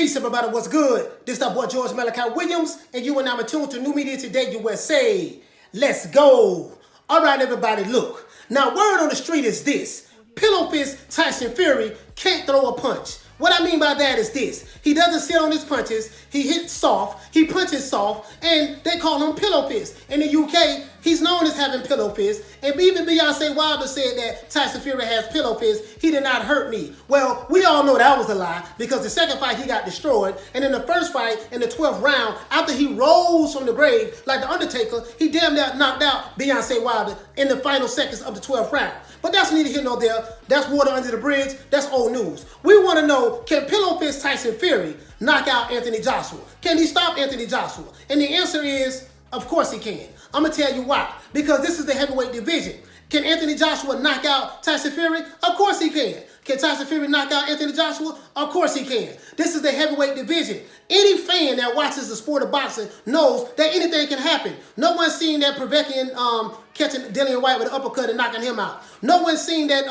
Peace, everybody. What's good? This is our boy George Malachi Williams, and you are now tuned to New Media Today USA. Let's go. All right, everybody, look. Now, word on the street is this. Pillow fist Tyson Fury can't throw a punch. What I mean by that is this. He doesn't sit on his punches. He hits soft. He punches soft. And they call him pillow fist. In the UK, he's known as having pillow fist. And even Beyonce Wilder said that Tyson Fury has pillow fist. He did not hurt me. Well, we all know that was a lie because the second fight he got destroyed. And in the first fight, in the 12th round, after he rose from the grave like the Undertaker, he damn near knocked out Beyonce Wilder in the final seconds of the 12th round. But that's neither here nor there. That's water under the bridge. That's old news. We want to know, can pillow fist Tyson Fury knock out Anthony Joshua? Can he stop Anthony Joshua? And the answer is, of course he can. I'm going to tell you why. Because this is the heavyweight division. Can Anthony Joshua knock out Tyson Fury? Of course he can. Can Tyson Fury knock out Anthony Joshua? Of course he can. This is the heavyweight division. Any fan that watches the sport of boxing knows that anything can happen. No one's seen that Prevekian catching Dillian White with an uppercut and knocking him out. No one's seen that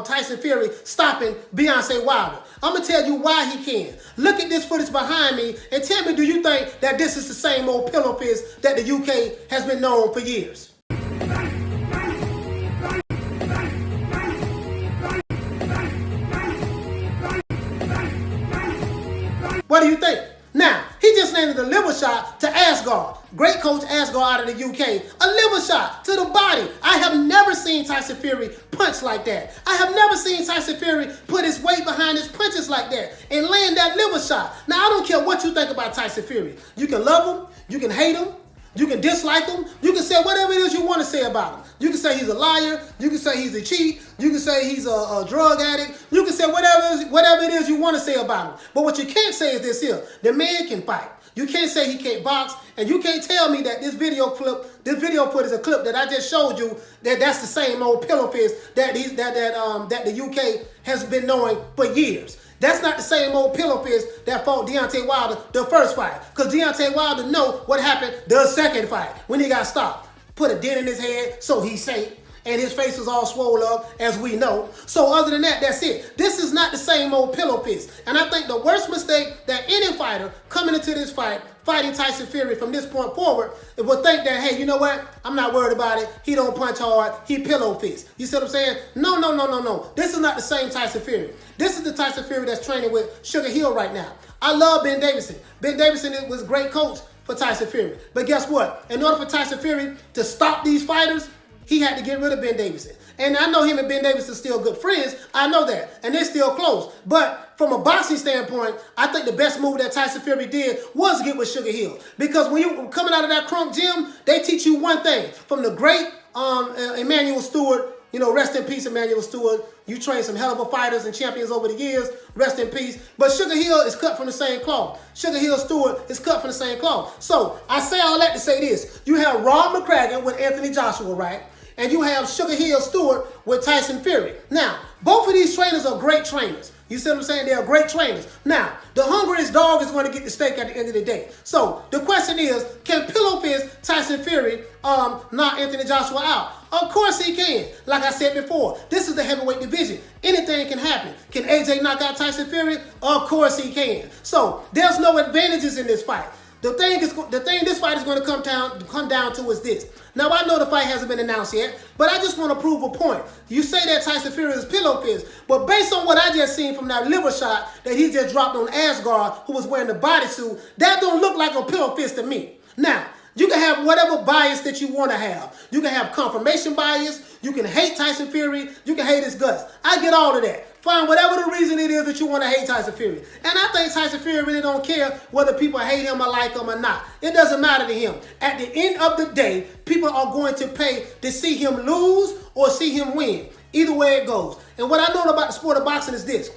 Tyson Fury stopping Beyonce Wilder. I'm going to tell you why he can. Look at this footage behind me and tell me, do you think that this is the same old pillow fist that the UK has been known for years? What do you think? Now, he just named a liver shot to Asgard. Great coach Asgard out of the UK. A liver shot to the body. I have never seen Tyson Fury punch like that. I have never seen Tyson Fury put his weight behind his punches like that and land that liver shot. Now, I don't care what you think about Tyson Fury. You can love him. You can hate him. You can dislike him. You can say whatever it is you want to say about him. You can say he's a liar. You can say he's a cheat. You can say he's a drug addict. You can say whatever it is you want to say about him. But what you can't say is this here. The man can fight. You can't say he can't box. And you can't tell me that this video footage is a clip that I just showed you, that's the same old pillow fist that the UK has been knowing for years. That's not the same old pillow fist that fought Deontay Wilder the first fight. Because Deontay Wilder know what happened the second fight when he got stopped. Put a dent in his head so he's safe. And his face was all swollen up, as we know. So other than that, that's it. This is not the same old pillow fist. And I think the worst mistake that any fighter coming into this fight, fighting Tyson Fury from this point forward, will think that, hey, you know what? I'm not worried about it. He don't punch hard. He pillow fist. You see what I'm saying? No. This is not the same Tyson Fury. This is the Tyson Fury that's training with Sugar Hill right now. I love Ben Davison. Ben Davison was a great coach for Tyson Fury. But guess what? In order for Tyson Fury to stop these fighters, he had to get rid of Ben Davison. And I know him and Ben Davison are still good friends. I know that. And they're still close. But from a boxing standpoint, I think the best move that Tyson Fury did was get with Sugar Hill. Because when you're coming out of that crunk gym, they teach you one thing. From the great Emmanuel Stewart, you know, rest in peace, Emmanuel Stewart. You trained some hell of a fighters and champions over the years. Rest in peace. But Sugar Hill is cut from the same cloth. Sugar Hill Stewart is cut from the same cloth. So I say all that to say this. You have Rob McCracken with Anthony Joshua, right? And you have Sugar Hill Stewart with Tyson Fury. Now, both of these trainers are great trainers. You see what I'm saying? They are great trainers. Now, the hungriest dog is going to get the steak at the end of the day. So, the question is, can pillow fist Tyson Fury knock Anthony Joshua out? Of course he can. Like I said before, this is the heavyweight division. Anything can happen. Can AJ knock out Tyson Fury? Of course he can. So, there's no advantages in this fight. The thing this fight is going to come down to is this. Now, I know the fight hasn't been announced yet, but I just want to prove a point. You say that Tyson Fury is pillow fist, but based on what I just seen from that liver shot that he just dropped on Asgard, who was wearing the bodysuit, that don't look like a pillow fist to me. Now, you can have whatever bias that you want to have. You can have confirmation bias. You can hate Tyson Fury. You can hate his guts. I get all of that. Find whatever the reason it is that you want to hate Tyson Fury. And I think Tyson Fury really don't care whether people hate him or like him or not. It doesn't matter to him. At the end of the day, people are going to pay to see him lose or see him win. Either way it goes. And what I know about the sport of boxing is this.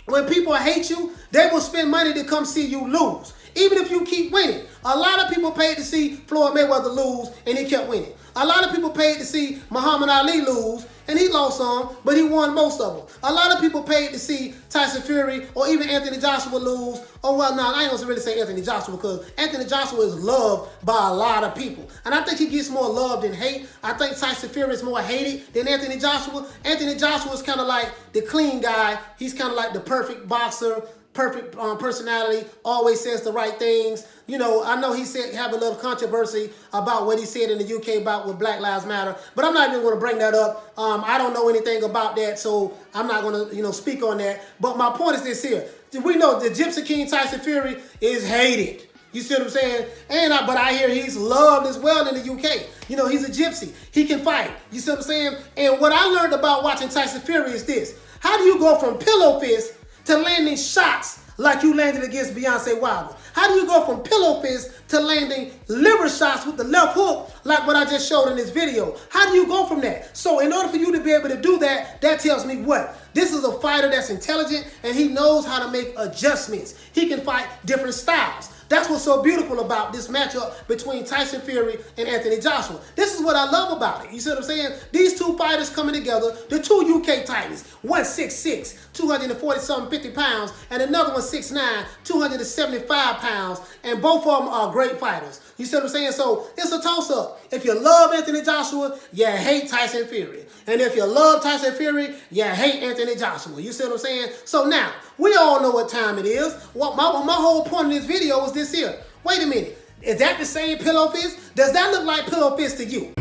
When people hate you, they will spend money to come see you lose. Even if you keep winning. A lot of people paid to see Floyd Mayweather lose and he kept winning. A lot of people paid to see Muhammad Ali lose and he lost some, but he won most of them. A lot of people paid to see Tyson Fury or even Anthony Joshua lose. Oh, well, no, I ain't gonna really say Anthony Joshua because Anthony Joshua is loved by a lot of people. And I think he gets more love than hate. I think Tyson Fury is more hated than Anthony Joshua. Anthony Joshua is kind of like the clean guy. He's kind of like the perfect boxer. perfect personality, always says the right things. You know, I know he said have a little controversy about what he said in the UK about with Black Lives Matter, but I'm not even going to bring that up. I don't know anything about that, so I'm not going to, speak on that. But my point is this here. We know the Gypsy King Tyson Fury is hated. You see what I'm saying? But I hear he's loved as well in the UK. He's a gypsy. He can fight. You see what I'm saying? And what I learned about watching Tyson Fury is this. How do you go from pillow fist to landing shots like you landed against Beyonce Wilder? How do you go from pillow fist to landing liver shots with the left hook like what I just showed in this video? How do you go from that? So in order for you to be able to do that, that tells me what? This is a fighter that's intelligent and he knows how to make adjustments. He can fight different styles. That's what's so beautiful about this matchup between Tyson Fury and Anthony Joshua. This is what I love about it. You see what I'm saying? These two fighters coming together, the two UK Titans, one 6'6", 240-something, 50 pounds, and another one 6'9", 275 pounds, and both of them are great fighters. You see what I'm saying? So it's a toss-up. If you love Anthony Joshua, you hate Tyson Fury. And if you love Tyson Fury, you hate Anthony Joshua. You see what I'm saying? So now, we all know what time it is. My whole point of this video is this here. Wait a minute. Is that the same pillow fist? Does that look like pillow fist to you?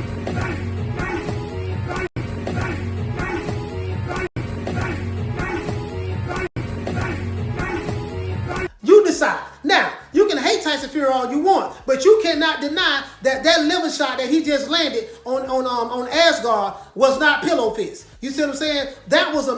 You decide. Now, you can hate Tyson Fury all you want, but you cannot deny that liver shot that he just landed on Asgard was not pillow fist. You see what I'm saying? That was a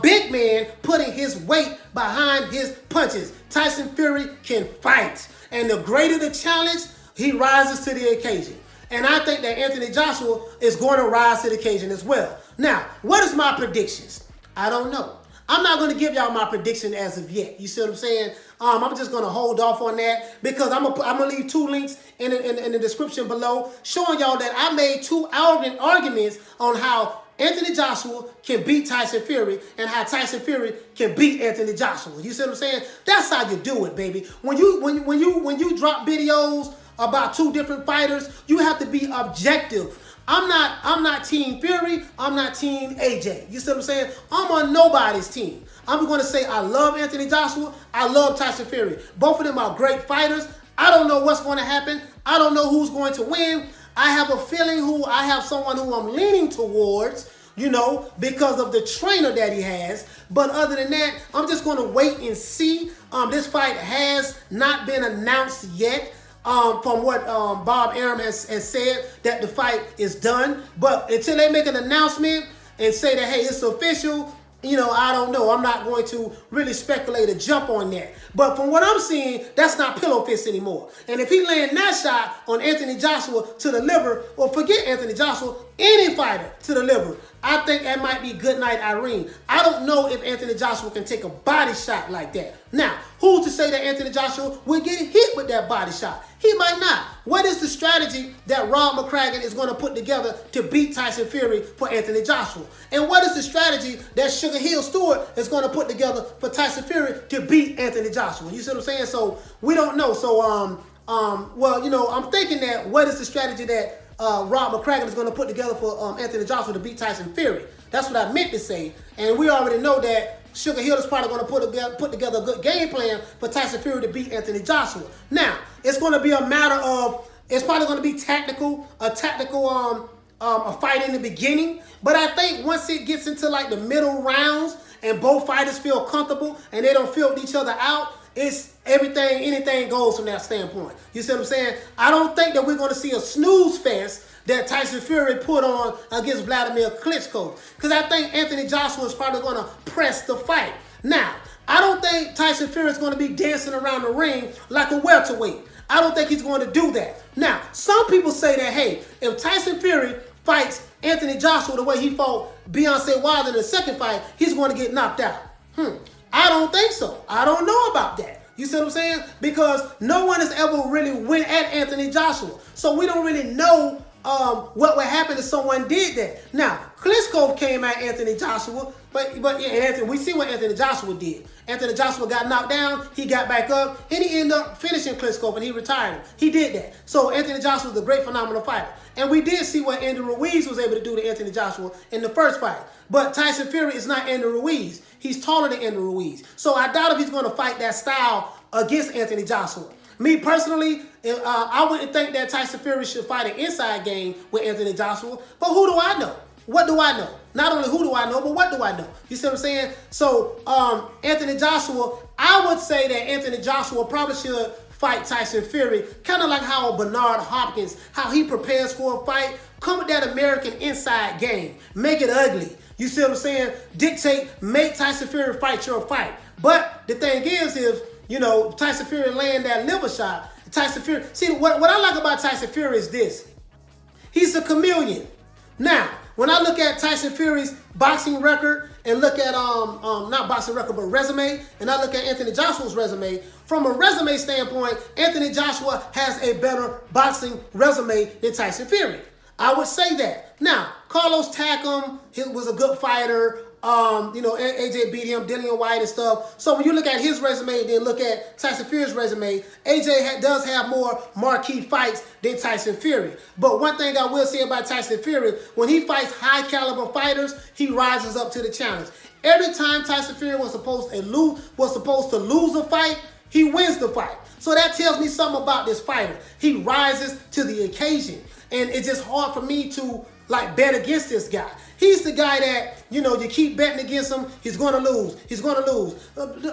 big man, putting his weight behind his punches. Tyson Fury can fight. And the greater the challenge, he rises to the occasion. And I think that Anthony Joshua is going to rise to the occasion as well. Now, what is my predictions? I don't know. I'm not going to give y'all my prediction as of yet. You see what I'm saying? I'm just going to hold off on that because I'm going to leave two links in the description below showing y'all that I made two arguments on how Anthony Joshua can beat Tyson Fury and how Tyson Fury can beat Anthony Joshua. You see what I'm saying? That's how you do it, baby. When you drop videos about two different fighters, you have to be objective. I'm not Team Fury. I'm not Team AJ. You see what I'm saying? I'm on nobody's team. I'm going to say I love Anthony Joshua. I love Tyson Fury. Both of them are great fighters. I don't know what's going to happen. I don't know who's going to win. I have a feeling I have someone who I'm leaning towards, because of the trainer that he has. But other than that, I'm just going to wait and see. This fight has not been announced yet. From what Bob Arum has said, that the fight is done. But until they make an announcement and say that, hey, it's official, I don't know. I'm not going to really speculate or jump on that. But from what I'm seeing, that's not pillow fist anymore. And if he land that shot on Anthony Joshua to the liver, well, forget Anthony Joshua, any fighter to the liver, I think that might be Goodnight Irene. I don't know if Anthony Joshua can take a body shot like that. Now, who's to say that Anthony Joshua will get hit with that body shot? He might not. What is the strategy that Rob McCracken is going to put together to beat Tyson Fury for Anthony Joshua? And what is the strategy that Sugar Hill Stewart is going to put together for Tyson Fury to beat Anthony Joshua? You see what I'm saying? So we don't know. So I'm thinking that what is the strategy that Rob McCracken is going to put together for Anthony Joshua to beat Tyson Fury? That's what I meant to say. And we already know that Sugar Hill is probably going to put together a good game plan for Tyson Fury to beat Anthony Joshua. Now, it's going to be a matter of, it's probably going to be a tactical fight in the beginning. But I think once it gets into like the middle rounds and both fighters feel comfortable and they don't feel each other out, it's anything goes from that standpoint. You see what I'm saying? I don't think that we're going to see a snooze fest that Tyson Fury put on against Vladimir Klitschko. Because I think Anthony Joshua is probably going to press the fight. Now, I don't think Tyson Fury is going to be dancing around the ring like a welterweight. I don't think he's going to do that. Now, some people say that, hey, if Tyson Fury fights Anthony Joshua the way he fought Beyonce Wilder in the second fight, he's going to get knocked out. I don't think so. I don't know about that. You see what I'm saying? Because no one has ever really went at Anthony Joshua. So we don't really know what would happen if someone did that. Now, Klitschko came at Anthony Joshua, but yeah, Anthony, we see what Anthony Joshua did. Anthony Joshua got knocked down, he got back up, and he ended up finishing Klitschko, and he retired him. He did that. So Anthony Joshua was a great, phenomenal fighter. And we did see what Andy Ruiz was able to do to Anthony Joshua in the first fight. But Tyson Fury is not Andy Ruiz. He's taller than Andy Ruiz. So I doubt if he's going to fight that style against Anthony Joshua. Me personally, I wouldn't think that Tyson Fury should fight an inside game with Anthony Joshua. But who do I know? What do I know? Not only who do I know, but what do I know? You see what I'm saying? So Anthony Joshua, I would say that Anthony Joshua probably should fight Tyson Fury, kind of like how Bernard Hopkins, how he prepares for a fight. Come with that American inside game. Make it ugly. You see what I'm saying? Dictate, make Tyson Fury fight your fight. But the thing is, you know, Tyson Fury laying that liver shot. Tyson Fury, see, what I like about Tyson Fury is this. He's a chameleon. Now, when I look at Tyson Fury's boxing record and look at, not boxing record, but resume, and I look at Anthony Joshua's resume, from a resume standpoint, Anthony Joshua has a better boxing resume than Tyson Fury. I would say that. Now, Carlos Takam, he was a good fighter. You know, AJ beat him, Dillian White and stuff. So when you look at his resume and then look at Tyson Fury's resume, AJ does have more marquee fights than Tyson Fury. But one thing I will say about Tyson Fury, when he fights high caliber fighters, he rises up to the challenge. Every time Tyson Fury was supposed to lose a fight, he wins the fight. So that tells me something about this fighter. He rises to the occasion. And it's just hard for me to like bet against this guy. He's the guy that, you know, you keep betting against him, he's going to lose. He's going to lose.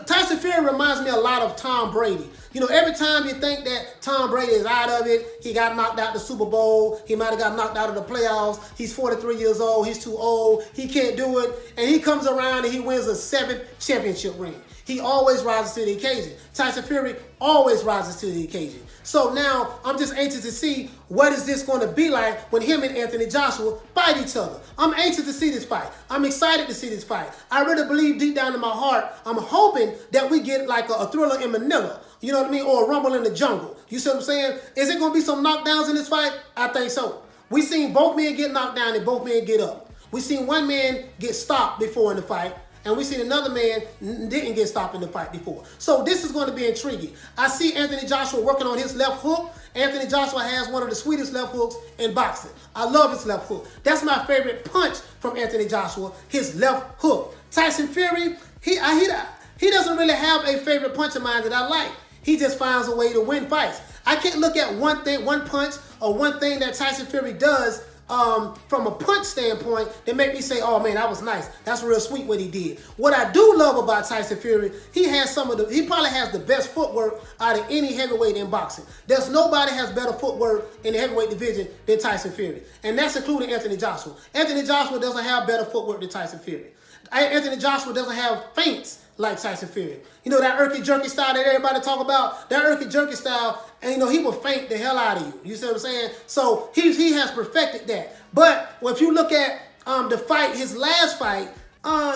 Tyson Fury reminds me a lot of Tom Brady. You know, every time you think that Tom Brady is out of it, he got knocked out the Super Bowl, he might have got knocked out of the playoffs, he's 43 years old, he's too old, he can't do it, and he comes around and he wins a 7th championship ring. He always rises to the occasion. Tyson Fury always rises to the occasion. So now I'm just anxious to see what is this going to be like when him and Anthony Joshua fight each other. I'm anxious to see this fight. I'm excited to see this fight. I really believe deep down in my heart, I'm hoping that we get like a thriller in Manilla. You know what I mean? Or a rumble in the jungle. You see what I'm saying? Is it going to be some knockdowns in this fight? I think so. We seen both men get knocked down and both men get up. We seen one man get stopped before in the fight. And we seen another man didn't get stopped in the fight before. So this is going to be intriguing. I see Anthony Joshua working on his left hook. Anthony Joshua has one of the sweetest left hooks in boxing. I love his left hook. That's my favorite punch from Anthony Joshua, his left hook. Tyson Fury, he doesn't really have a favorite punch of mine that I like. He just finds a way to win fights. I can't look at one punch or one thing that Tyson Fury does from a punch standpoint that make me say, oh man, that was nice. That's real sweet what he did. What I do love about Tyson Fury, he probably has the best footwork out of any heavyweight in boxing. There's nobody has better footwork in the heavyweight division than Tyson Fury. And that's including Anthony Joshua. Anthony Joshua doesn't have better footwork than Tyson Fury. Anthony Joshua doesn't have feints like Tyson Fury. You know that irky-jerky style that everybody talk about? That irky-jerky style, and you know, he will feint the hell out of you. You see what I'm saying? So he has perfected that. But if you look at the fight, his last fight,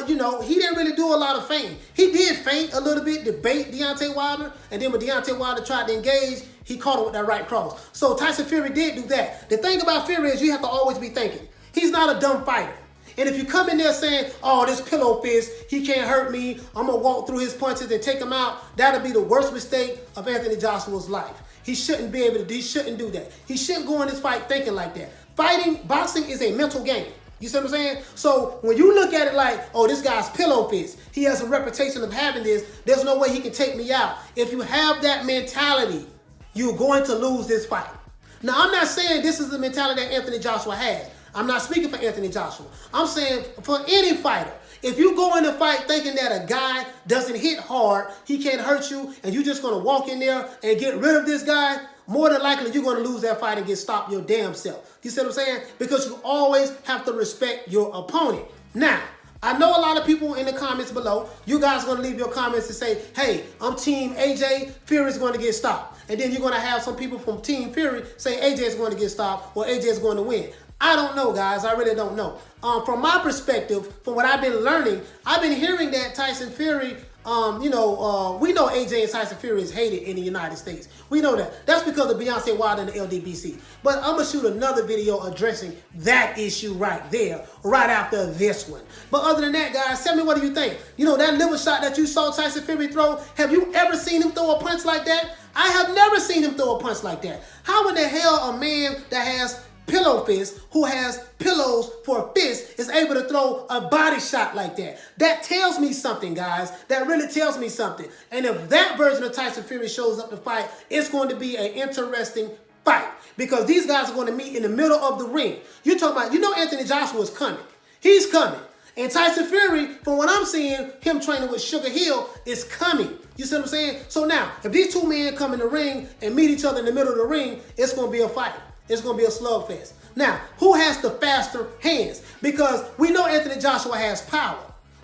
you know, he didn't really do a lot of feinting. He did feint a little bit to bait Deontay Wilder, and then when Deontay Wilder tried to engage, he caught him with that right cross. So Tyson Fury did do that. The thing about Fury is you have to always be thinking. He's not a dumb fighter. And if you come in there saying, oh, this pillow fist, he can't hurt me, I'm going to walk through his punches and take him out, that'll be the worst mistake of Anthony Joshua's life. He shouldn't be able to, he shouldn't do that. He shouldn't go in this fight thinking like that. Boxing is a mental game. You see what I'm saying? So when you look at it like, oh, this guy's pillow fist, he has a reputation of having this, there's no way he can take me out. If you have that mentality, you're going to lose this fight. Now, I'm not saying this is the mentality that Anthony Joshua has. I'm not speaking for Anthony Joshua. I'm saying for any fighter, if you go in a fight thinking that a guy doesn't hit hard, he can't hurt you, and you're just going to walk in there and get rid of this guy, more than likely you're going to lose that fight and get stopped your damn self. You see what I'm saying? Because you always have to respect your opponent. Now, I know a lot of people in the comments below, you guys are going to leave your comments and say, hey, I'm Team AJ, Fury's going to get stopped. And then you're going to have some people from Team Fury say AJ is going to get stopped or AJ is going to win. I don't know, guys. I really don't know. From my perspective, from what I've been learning, I've been hearing that Tyson Fury we know AJ and Tyson Fury is hated in the United States. We know that. That's because of Beyonce Wilder and the LDBC. But I'm going to shoot another video addressing that issue right there, right after this one. But other than that, guys, tell me, what do you think? That liver shot that you saw Tyson Fury throw, have you ever seen him throw a punch like that? I have never seen him throw a punch like that. How in the hell a man that has pillow fist, who has pillows for a fist, is able to throw a body shot like that? That tells me something, guys. That really tells me something. And if that version of Tyson Fury shows up to fight, it's going to be an interesting fight, because these guys are going to meet in the middle of the ring. You're talking about, Anthony Joshua is coming. He's coming. And Tyson Fury, from what I'm seeing, him training with Sugar Hill, is coming. You see what I'm saying? So now, if these two men come in the ring and meet each other in the middle of the ring, it's going to be a fight. It's going to be a slugfest. Now, who has the faster hands? Because we know Anthony Joshua has power.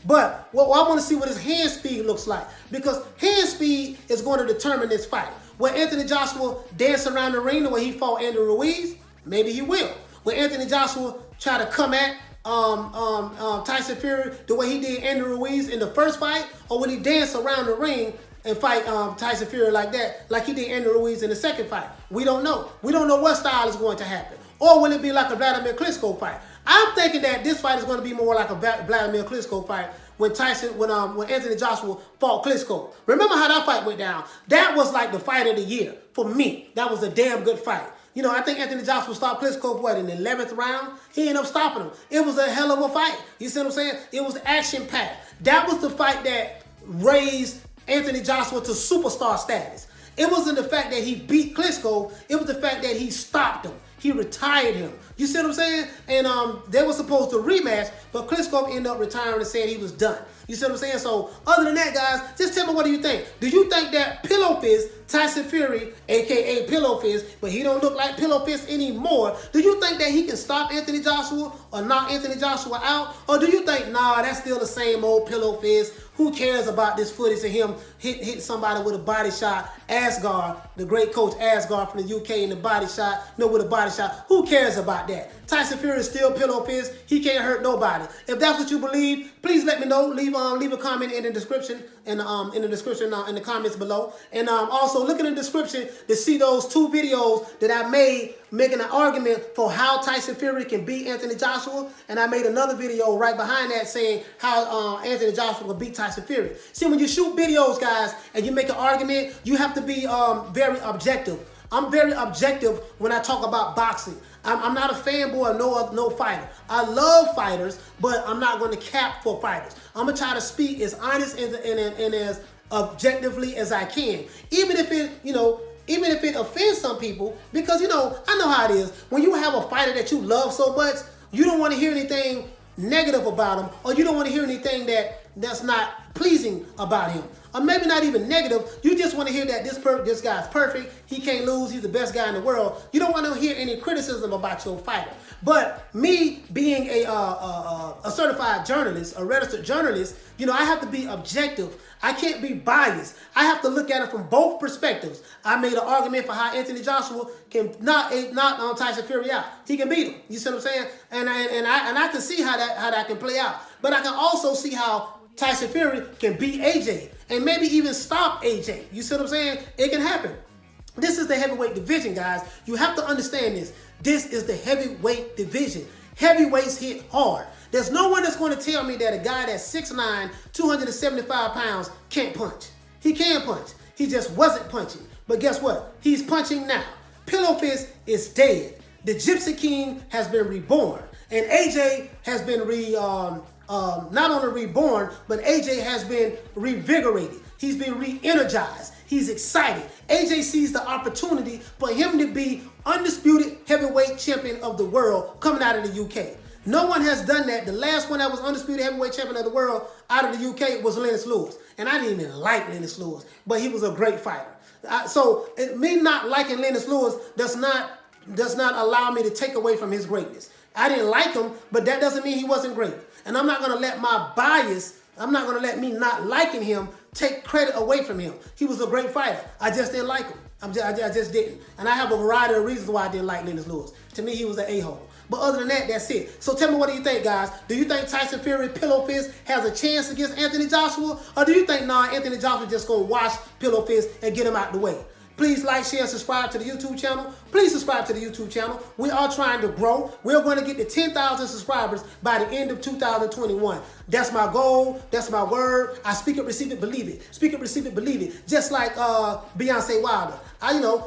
But I want to see what his hand speed looks like. Because hand speed is going to determine this fight. Will Anthony Joshua dance around the ring the way he fought Andy Ruiz? Maybe he will. Will Anthony Joshua try to come at Tyson Fury the way he did Andy Ruiz in the first fight? Or will he dance around the ring and fight Tyson Fury like that, like he did Andy Ruiz in the second fight? We don't know. We don't know what style is going to happen. Or will it be like a Vladimir Klitschko fight? I'm thinking that this fight is going to be more like a Vladimir Klitschko fight when Anthony Joshua fought Klitschko. Remember how that fight went down? That was like the fight of the year for me. That was a damn good fight. I think Anthony Joshua stopped Klitschko, in the 11th round? He ended up stopping him. It was a hell of a fight. You see what I'm saying? It was action-packed. That was the fight that raised Anthony Joshua to superstar status. It wasn't the fact that he beat Klitschko. It was the fact that he stopped him. He retired him. You see what I'm saying? And they were supposed to rematch, but Klitschko ended up retiring and saying he was done. You see what I'm saying? So other than that, guys, just tell me, what do you think? Do you think that Pillow Fist, Tyson Fury, a.k.a. Pillow Fist, but he don't look like Pillow Fist anymore, do you think that he can stop Anthony Joshua or knock Anthony Joshua out? Or do you think, nah, that's still the same old Pillow Fist? Who cares about this footage of him hit somebody with a body shot? Asgard, the great coach Asgard from the UK, in the body shot, with a body shot. Who cares about that? Tyson Fury is still Pillow Fist. He can't hurt nobody. If that's what you believe, please let me know. Leave a comment in the description, in the comments below. And also look in the description to see those two videos that I made making an argument for how Tyson Fury can beat Anthony Joshua. And I made another video right behind that saying how Anthony Joshua will beat Tyson Fury. See, when you shoot videos, guys, and you make an argument, you have to be very objective. I'm very objective when I talk about boxing. I'm not a fanboy of no fighter. I love fighters, but I'm not going to cap for fighters. I'm going to try to speak as honest and as objectively as I can. Even if it offends some people, because, I know how it is. When you have a fighter that you love so much, you don't want to hear anything negative about him, or you don't want to hear anything that's not pleasing about him. Or maybe not even negative. You just want to hear that this guy's perfect. He can't lose. He's the best guy in the world. You don't want to hear any criticism about your fighter. But me being a certified journalist, a registered journalist, I have to be objective. I can't be biased. I have to look at it from both perspectives. I made an argument for how Anthony Joshua can knock Tyson Fury out. He can beat him. You see what I'm saying? And I can see how that can play out. But I can also see how Tyson Fury can beat AJ and maybe even stop AJ. You see what I'm saying? It can happen. This is the heavyweight division, guys. You have to understand this. This is the heavyweight division. Heavyweights hit hard. There's no one that's going to tell me that a guy that's 6'9", 275 pounds can't punch. He can punch. He just wasn't punching. But guess what? He's punching now. Pillow Fist is dead. The Gypsy King has been reborn. And AJ has been not only reborn, but AJ has been revigorated. He's been re-energized. He's excited. AJ sees the opportunity for him to be undisputed heavyweight champion of the world coming out of the UK. No one has done that. The last one that was undisputed heavyweight champion of the world out of the UK was Lennox Lewis. And I didn't even like Lennox Lewis, but he was a great fighter. So me not liking Lennox Lewis does not allow me to take away from his greatness. I didn't like him, but that doesn't mean he wasn't great. And I'm not going to let my bias, I'm not going to let me not liking him take credit away from him. He was a great fighter. I just didn't like him. I just didn't. And I have a variety of reasons why I didn't like Lennox Lewis. To me, he was an a-hole. But other than that, that's it. So tell me, what do you think, guys? Do you think Tyson Fury, Pillow Fist, has a chance against Anthony Joshua? Or do you think, nah, Anthony Joshua just going to wash Pillow Fist and get him out the way? Please like, share, and subscribe to the YouTube channel. Please subscribe to the YouTube channel. We are trying to grow. We're going to get to 10,000 subscribers by the end of 2021. That's my goal. That's my word. I speak it, receive it, believe it. Speak it, receive it, believe it. Just like Beyonce Wilder.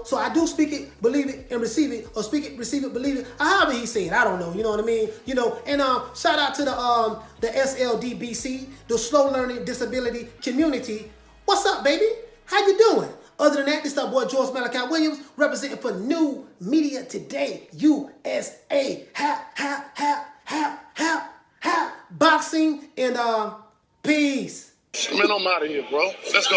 So I do speak it, believe it, and receive it, or speak it, receive it, believe it. However he said, I don't know. You know what I mean? And shout out to the SLDBC, the Slow Learning Disability Community. What's up, baby? How you doing? Other than that, this is our boy George Malachi Williams, representing for New Media Today, USA. Boxing and peace. Man, I'm out of here, bro. Let's go.